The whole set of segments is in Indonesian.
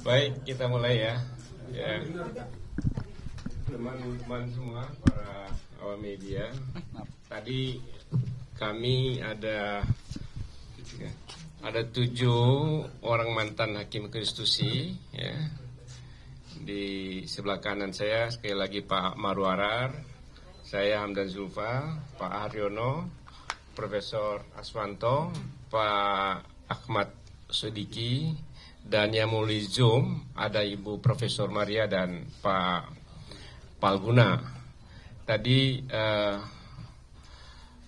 Baik, kita mulai ya. Ya. Teman-teman semua, para awam media. Tadi kami ada 7 orang mantan hakim konstitusi ya. Di sebelah kanan saya sekali lagi Pak Marwarar, saya Hamdan Zulfa, Pak Haryono, Profesor Aswanto, Pak Ahmad Sodiki, dan yang melalui Zoom ada Ibu Profesor Maria dan Pak Palguna. Tadi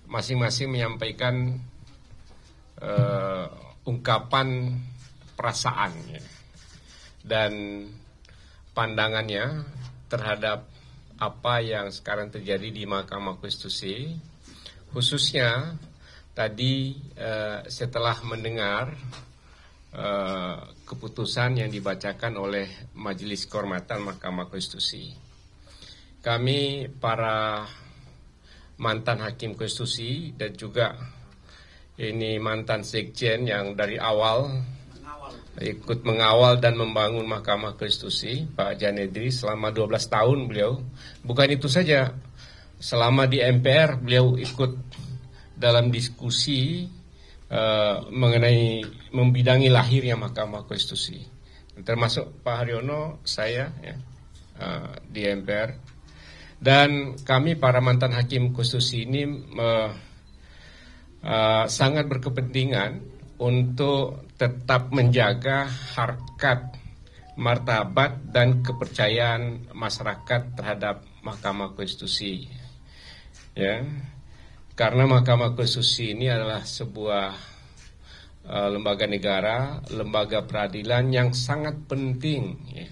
masing-masing menyampaikan ungkapan perasaan ya, dan pandangannya terhadap apa yang sekarang terjadi di Mahkamah Konstitusi, khususnya tadi setelah mendengar keputusan yang dibacakan oleh Majelis Kehormatan Mahkamah Konstitusi. Kami para mantan hakim konstitusi dan juga ini mantan sekjen yang dari awal ikut mengawal dan membangun Mahkamah Konstitusi, Pak Janedri selama 12 tahun beliau. Bukan itu saja, selama di MPR beliau ikut dalam diskusi mengenai membidangi lahirnya Mahkamah Konstitusi. Termasuk Pak Haryono, saya ya, di MPR. Dan kami para mantan hakim konstitusi ini sangat berkepentingan untuk tetap menjaga harkat, martabat dan kepercayaan masyarakat terhadap Mahkamah Konstitusi. Ya. Karena Mahkamah Konstitusi ini adalah sebuah lembaga negara, lembaga peradilan yang sangat penting ya,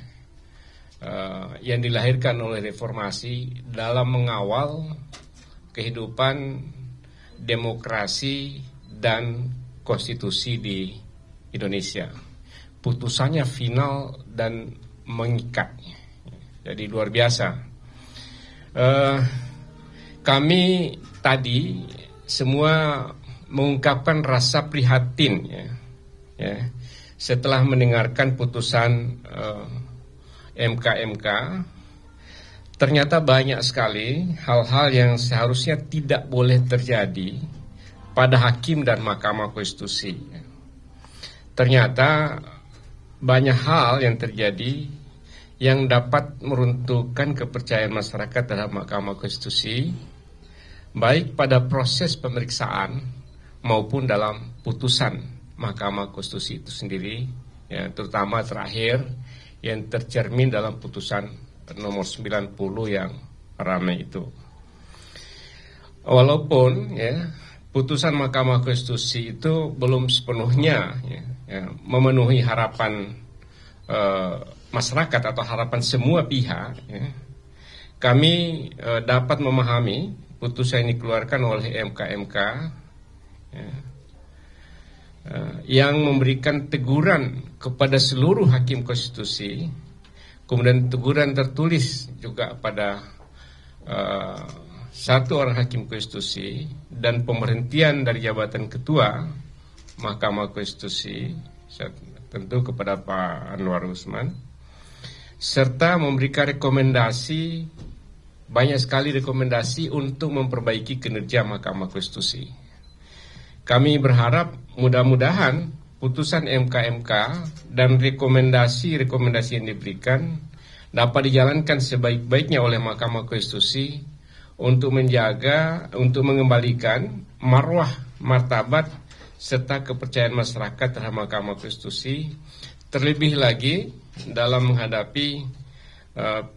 yang dilahirkan oleh reformasi dalam mengawal kehidupan demokrasi dan konstitusi di Indonesia. Putusannya final dan mengikat. Jadi luar biasa. Kami tadi semua mengungkapkan rasa prihatin ya, setelah mendengarkan putusan MK. Ternyata banyak sekali hal-hal yang seharusnya tidak boleh terjadi pada hakim dan Mahkamah Konstitusi. Ternyata banyak hal yang terjadi yang dapat meruntuhkan kepercayaan masyarakat terhadap Mahkamah Konstitusi, baik pada proses pemeriksaan maupun dalam putusan Mahkamah Konstitusi itu sendiri, ya, terutama terakhir yang tercermin dalam putusan nomor 90 yang ramai itu. Walaupun ya, putusan Mahkamah Konstitusi itu belum sepenuhnya memenuhi harapan masyarakat atau harapan semua pihak, ya, kami dapat memahami putusan ini dikeluarkan oleh MK ya, yang memberikan teguran kepada seluruh hakim konstitusi, kemudian teguran tertulis juga pada satu orang hakim konstitusi, dan pemberhentian dari jabatan ketua Mahkamah Konstitusi tentu kepada Pak Anwar Usman, serta memberikan rekomendasi, banyak sekali rekomendasi untuk memperbaiki kinerja Mahkamah Konstitusi. Kami berharap mudah-mudahan putusan MK dan rekomendasi-rekomendasi yang diberikan dapat dijalankan sebaik-baiknya oleh Mahkamah Konstitusi untuk menjaga, untuk mengembalikan marwah, martabat, serta kepercayaan masyarakat terhadap Mahkamah Konstitusi, terlebih lagi dalam menghadapi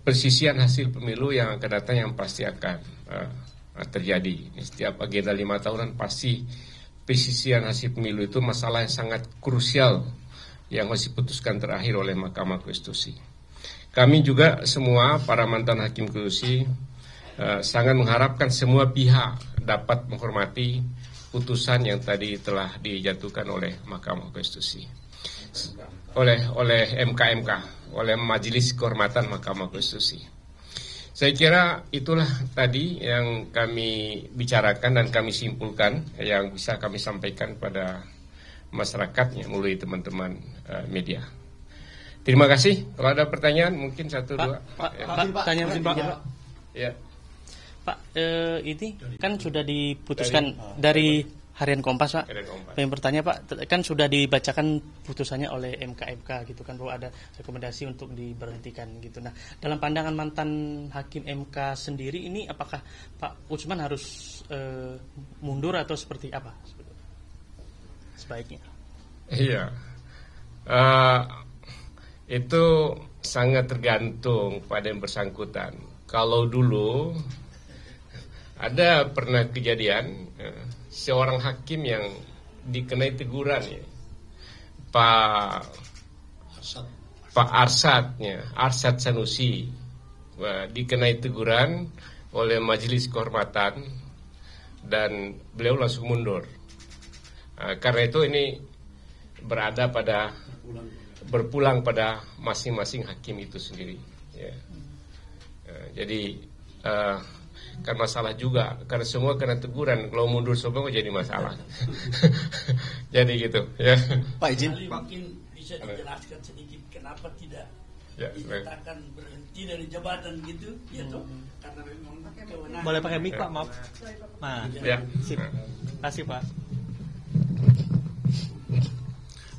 persisian hasil pemilu yang akan datang, yang pasti akan terjadi. Setiap agenda 5 tahunan pasti persisian hasil pemilu itu masalah yang sangat krusial yang harus diputuskan terakhir oleh Mahkamah Konstitusi. Kami juga semua para mantan hakim konstitusi sangat mengharapkan semua pihak dapat menghormati putusan yang tadi telah dijatuhkan oleh Mahkamah Konstitusi, oleh MK, oleh Majelis Kehormatan Mahkamah Konstitusi. Saya kira itulah tadi yang kami bicarakan dan kami simpulkan, yang bisa kami sampaikan pada masyarakat melalui teman-teman media. Terima kasih. Kalau ada pertanyaan mungkin satu Pak, dua. Pak, tanya mungkin Pak. Ya. Pak, ini kan sudah diputuskan dari Harian Kompas, Pak. Harian Kompas. Pengen bertanya, Pak, kan sudah dibacakan putusannya oleh MK gitu kan, bahwa ada rekomendasi untuk diberhentikan gitu. Nah, dalam pandangan mantan hakim MK sendiri ini, apakah Pak Usman harus mundur atau seperti apa sebaiknya? Iya. Itu sangat tergantung pada yang bersangkutan. Kalau dulu ada pernah kejadian seorang hakim yang dikenai teguran ya, Pak Arsyad Sanusi dikenai teguran oleh Majelis Kehormatan dan beliau langsung mundur. Karena itu ini berpulang pada masing-masing hakim itu sendiri. Ya. Jadi kan masalah juga karena semua kena teguran, kalau mundur semua jadi masalah. Jadi gitu ya. Pak izin mungkin bisa dijelaskan sedikit kenapa tidak dinyatakan berhenti dari jabatan gitu ya toh, karena memang kewenangan. Boleh pakai mic, Pak, maaf. Nah, ya. Sip. Kasih, Pak.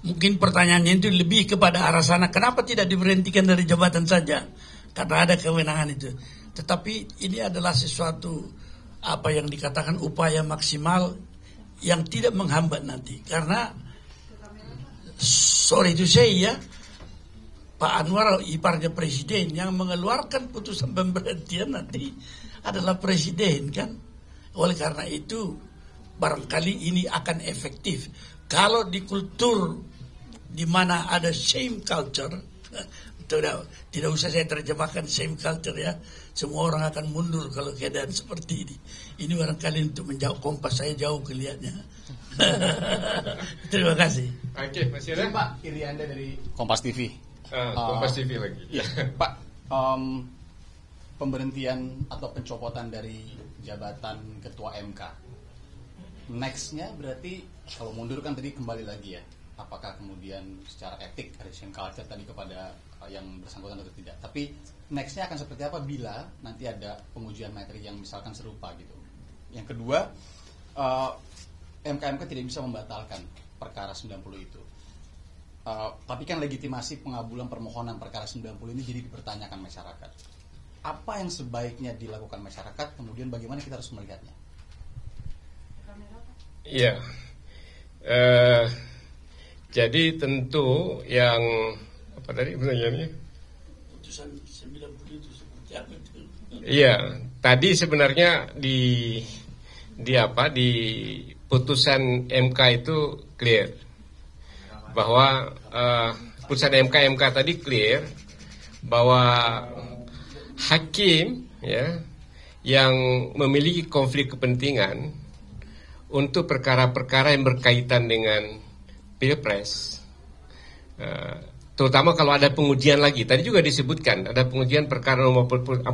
Mungkin pertanyaannya itu lebih kepada arah sana, kenapa tidak diberhentikan dari jabatan saja, karena ada kewenangan itu. Tetapi ini adalah sesuatu apa yang dikatakan upaya maksimal yang tidak menghambat nanti. Karena sorry to say ya, Pak Anwar ibaratnya presiden yang mengeluarkan putusan pemberhentian nanti adalah presiden kan. Oleh karena itu barangkali ini akan efektif. Kalau di kultur di mana ada shame culture, tidak usah saya terjemahkan shame culture ya. Semua orang akan mundur kalau keadaan seperti ini. Ini barangkali untuk menjauh Kompas saya jauh kelihatannya. Terima kasih. Oke, masih ada? Pak Irianda dari Kompas TV. Kompas TV lagi. Ya, Pak, pemberhentian atau pencopotan dari jabatan Ketua MK. Nextnya berarti kalau mundur kan tadi kembali lagi ya. Apakah kemudian secara etik ada shame culture tadi kepada yang bersangkutan atau tidak. Tapi nextnya akan seperti apa bila nanti ada pengujian materi yang misalkan serupa gitu. Yang kedua, MK tidak bisa membatalkan perkara 90 itu. Tapi kan legitimasi pengabulan permohonan perkara 90 ini jadi dipertanyakan masyarakat. Apa yang sebaiknya dilakukan masyarakat, kemudian bagaimana kita harus melihatnya? Iya. Jadi tentu yang apa tadi pertanyaannya? Putusan 90 itu seperti apa itu? Iya, tadi sebenarnya di putusan MK itu clear bahwa putusan MK tadi clear bahwa hakim ya yang memiliki konflik kepentingan untuk perkara-perkara yang berkaitan dengan Pilpres, terutama kalau ada pengujian lagi. Tadi juga disebutkan ada pengujian perkara nomor 41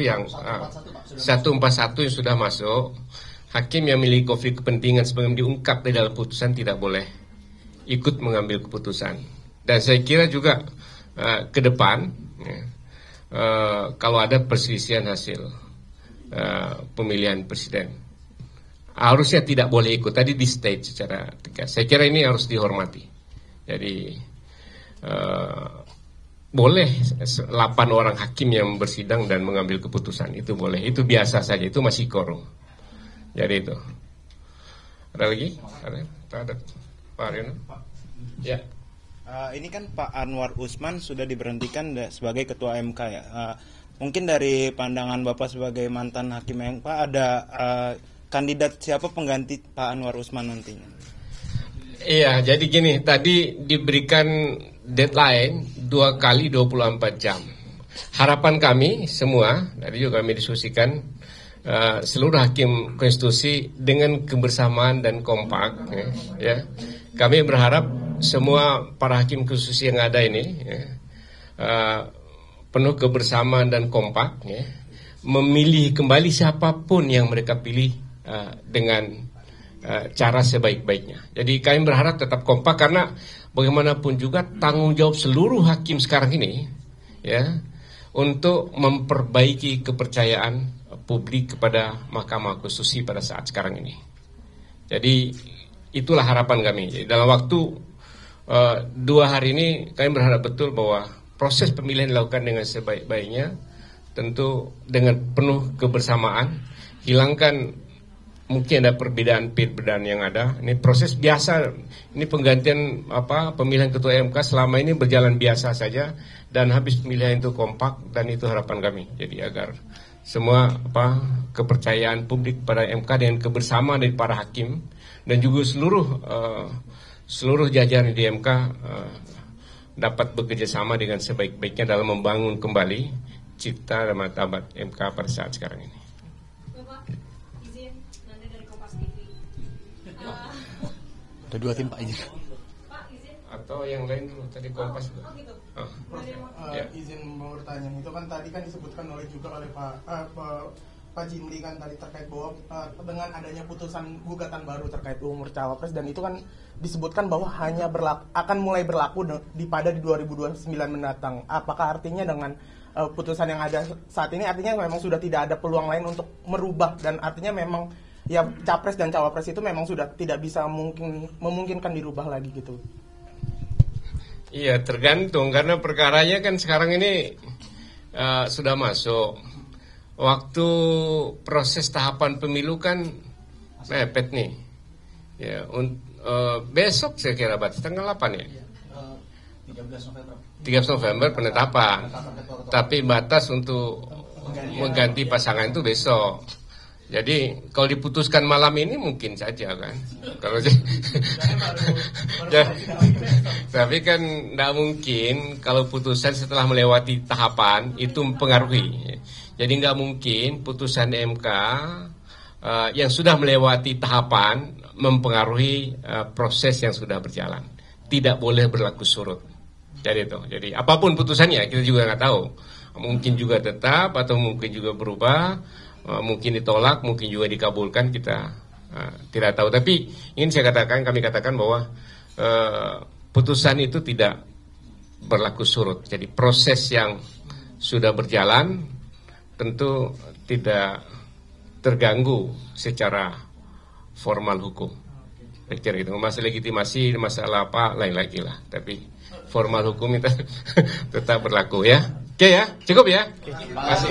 yang 141 yang sudah masuk. Hakim yang memiliki konflik kepentingan sebagaimana diungkap di dalam putusan tidak boleh ikut mengambil keputusan. Dan saya kira juga ke depan kalau ada perselisihan hasil pemilihan presiden, harusnya tidak boleh ikut. Tadi di state secara tegas. Saya kira ini harus dihormati. Jadi boleh 8 orang hakim yang bersidang dan mengambil keputusan, itu boleh. Itu biasa saja, itu masih quorum. Jadi itu. Ada lagi? Ada. Pak Aryono? Ya. Ini kan Pak Anwar Usman sudah diberhentikan sebagai Ketua MK ya. Mungkin dari pandangan Bapak sebagai mantan hakim MK ada kandidat siapa pengganti Pak Anwar Usman nantinya? Iya, jadi gini, tadi diberikan deadline 2 kali 24 jam. Harapan kami semua, tadi juga kami diskusikan, seluruh hakim konstitusi dengan kebersamaan dan kompak ya. Kami berharap semua para hakim konstitusi yang ada ini penuh kebersamaan dan kompak ya, memilih kembali siapapun yang mereka pilih dengan cara sebaik-baiknya. Jadi kami berharap tetap kompak karena bagaimanapun juga tanggung jawab seluruh hakim sekarang ini ya untuk memperbaiki kepercayaan publik kepada Mahkamah Konstitusi pada saat sekarang ini. Jadi itulah harapan kami. Jadi, dalam waktu 2 hari ini kami berharap betul bahwa proses pemilihan dilakukan dengan sebaik-baiknya, tentu dengan penuh kebersamaan, hilangkan mungkin ada perbedaan yang ada. Ini proses biasa. Ini penggantian pemilihan ketua MK selama ini berjalan biasa saja dan habis pemilihan itu kompak, dan itu harapan kami. Jadi agar semua kepercayaan publik pada MK dengan kebersamaan dari para hakim dan juga seluruh jajaran di MK dapat bekerja sama dengan sebaik-baiknya dalam membangun kembali cipta dan martabat MK pada saat sekarang ini. Bapak, izin Nanda dari Kompas TV. Ada 2 tim Pak, izin. Pak, izin. Atau yang lain dulu tadi Kompas. Oh gitu. Ya. Izin mau bertanya, itu kan tadi kan disebutkan juga oleh Pak Jimli kan tadi terkait bahwa dengan adanya putusan gugatan baru terkait umur cawapres, dan itu kan disebutkan bahwa hanya akan mulai berlaku di 2029 mendatang. Apakah artinya dengan putusan yang ada saat ini artinya memang sudah tidak ada peluang lain untuk merubah, dan artinya memang ya capres dan cawapres itu memang sudah tidak bisa memungkinkan dirubah lagi gitu? Iya, tergantung karena perkaranya kan sekarang ini sudah masuk. Waktu proses tahapan pemilu kan mepet nih. Ya, besok saya kira batas tanggal 8 ya. 13 November. 13 November penetapan. Tapi batas untuk mengganti pasangan itu besok. Jadi kalau diputuskan malam ini mungkin saja kan. Kalau tapi kan tidak mungkin kalau putusan setelah melewati tahapan itu mempengaruhi. Jadi nggak mungkin putusan MK yang sudah melewati tahapan mempengaruhi proses yang sudah berjalan. Tidak boleh berlaku surut. Jadi apapun putusannya kita juga nggak tahu. Mungkin juga tetap atau mungkin juga berubah. Mungkin ditolak, mungkin juga dikabulkan, kita tidak tahu. Tapi ingin kami katakan bahwa putusan itu tidak berlaku surut. Jadi proses yang sudah berjalan tentu tidak terganggu secara formal hukum. Itu masalah legitimasi, masalah apa lain lagi lah. Tapi formal hukum itu tetap berlaku ya. Oke ya, cukup ya. Terima kasih.